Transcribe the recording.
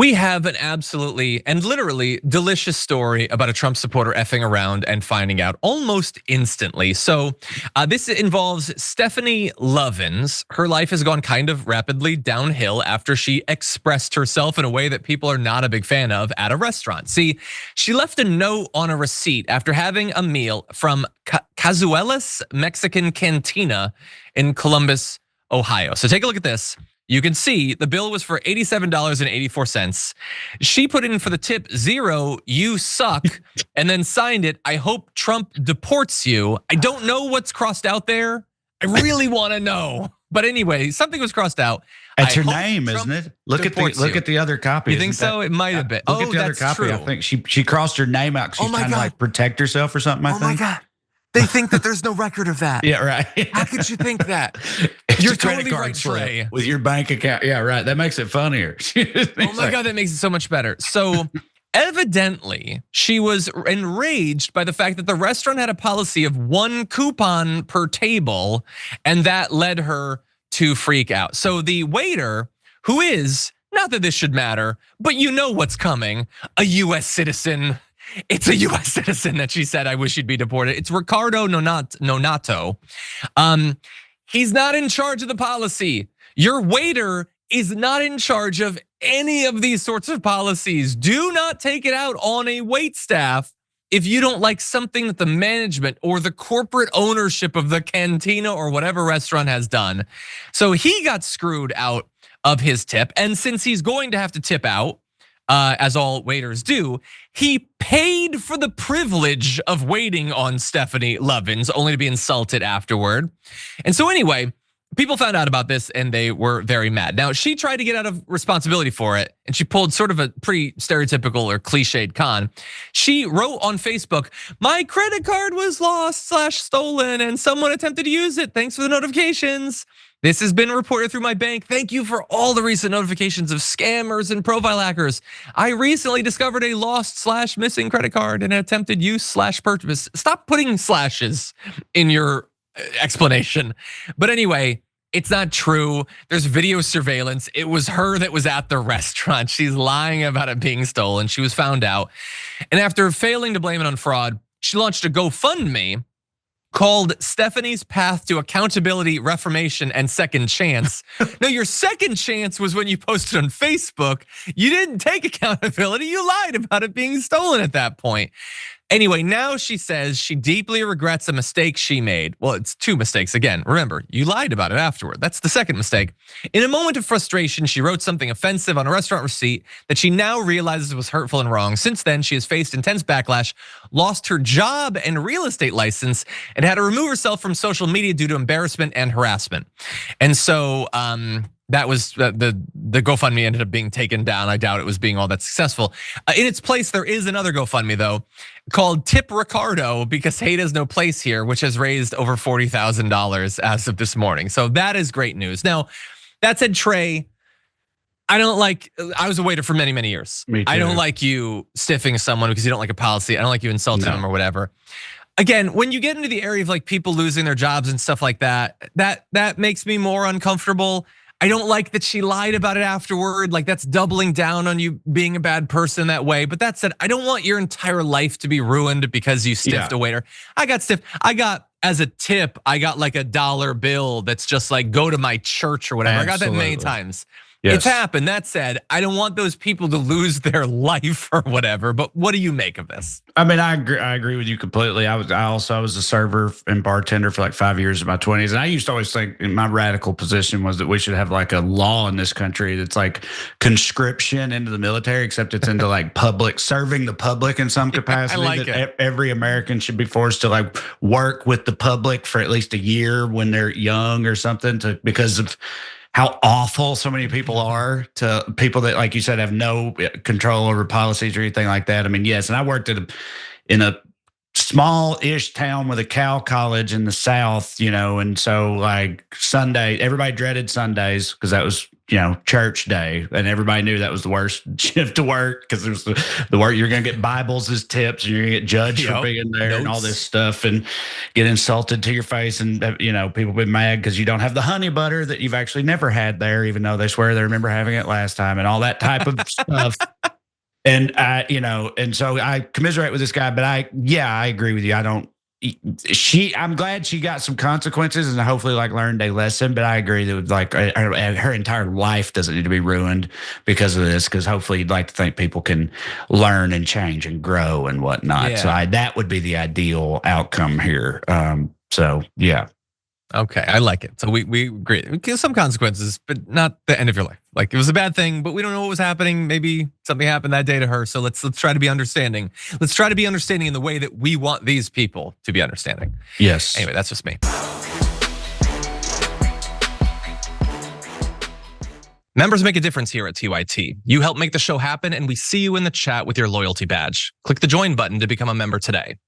We have an absolutely and literally delicious story about a Trump supporter effing around and finding out almost instantly. So this involves Stephanie Lovins. Her life has gone kind of rapidly downhill after she expressed herself in a way that people are not a big fan of at a restaurant. See, she left a note on a receipt after having a meal from Cazuela's Mexican Cantina in Columbus, Ohio. So take a look at this. You can see the bill was for $87.84. She put in for the tip 0, you suck, and then signed it, I hope Trump deports you. I don't know what's crossed out there. I really want to know. But anyway, something was crossed out. It's her name, isn't it? Look at the other copy. You think so? It might have been. Look at the other copy. True. I think she crossed her name out because she's trying to like protect herself or something. I think. Oh my God. They think that there's no record of that. Yeah, right. How could you think that? You're totally right, Trae. With your bank account. Yeah, right. That makes it funnier. Oh my God, that makes it so much better. So evidently, she was enraged by the fact that the restaurant had a policy of 1 coupon per table, and that led her to freak out. So the waiter, who is, not that this should matter, but you know what's coming, a US citizen. It's a US citizen that she said, I wish he'd be deported. It's Ricardo Nonato. He's not in charge of the policy. Your waiter is not in charge of any of these sorts of policies. Do not take it out on a wait staff if you don't like something that the management or the corporate ownership of the cantina or whatever restaurant has done. So he got screwed out of his tip. And since he's going to have to tip out, as all waiters do, he paid for the privilege of waiting on Stephanie Lovins, only to be insulted afterward. And so anyway, people found out about this and they were very mad. Now, she tried to get out of responsibility for it, and she pulled sort of a pretty stereotypical or cliched con. She wrote on Facebook, my credit card was lost/stolen and someone attempted to use it. Thanks for the notifications. This has been reported through my bank. Thank you for all the recent notifications of scammers and profile hackers. I recently discovered a lost/missing credit card and attempted use/purchase. Stop putting slashes in your explanation. But anyway, it's not true. There's video surveillance. It was her that was at the restaurant. She's lying about it being stolen. She was found out. And after failing to blame it on fraud, she launched a GoFundMe called Stephanie's Path to Accountability, Reformation, and Second Chance. No, your second chance was when you posted on Facebook. You didn't take accountability. You lied about it being stolen at that point. Anyway, now she says she deeply regrets a mistake she made. Well, it's 2 mistakes. Again, remember, you lied about it afterward. That's the second mistake. In a moment of frustration, she wrote something offensive on a restaurant receipt that she now realizes was hurtful and wrong. Since then, she has faced intense backlash, lost her job and real estate license, and had to remove herself from social media due to embarrassment and harassment. And so, that was the GoFundMe ended up being taken down. I doubt it was being all that successful. In its place, there is another GoFundMe though, called Tip Ricardo because hate has no place here, which has raised over $40,000 as of this morning. So that is great news. Now, that said, Trae, I was a waiter for many, many years. Me too. I don't like you stiffing someone because you don't like a policy. I don't like you insulting them or whatever. Again, when you get into the area of like people losing their jobs and stuff like that, that makes me more uncomfortable. I don't like that she lied about it afterward. Like that's doubling down on you being a bad person that way. But that said, I don't want your entire life to be ruined because you stiffed a waiter. I got stiffed. As a tip, I got like a $1 bill that's just like go to my church or whatever. Absolutely. I got that many times. Yes. It's happened. That said, I don't want those people to lose their life or whatever. But what do you make of this? I mean, I agree with you completely. I was a server and bartender for like 5 years of my 20s, and I used to always think my radical position was that we should have like a law in this country that's like conscription into the military, except it's into like public serving the public in some capacity. I like that every American should be forced to like work with the public for at least a year when they're young or something, because of how awful so many people are to people that, like you said, have no control over policies or anything like that. I mean, yes, and I worked in a small-ish town with a cow college in the South, and so like Sunday, everybody dreaded Sundays because that was church day, and everybody knew that was the worst shift to work because it was the work. You're going to get Bibles as tips, and you're going to get judged for being there and all this stuff, and get insulted to your face, and people be mad because you don't have the honey butter that you've actually never had there, even though they swear they remember having it last time, and all that type of stuff. And and so I commiserate with this guy, but I agree with you. I'm glad she got some consequences and hopefully learned a lesson, but I agree that her entire life doesn't need to be ruined because of this, because hopefully you'd like to think people can learn and change and grow and whatnot. So that would be the ideal outcome here. So yeah. Okay, I like it. So we agree. Some consequences, but not the end of your life. It was a bad thing, but we don't know what was happening. Maybe something happened that day to her. So let's try to be understanding. Let's try to be understanding in the way that we want these people to be understanding. Yes. Anyway, that's just me. Members make a difference here at TYT. You help make the show happen, and we see you in the chat with your loyalty badge. Click the join button to become a member today.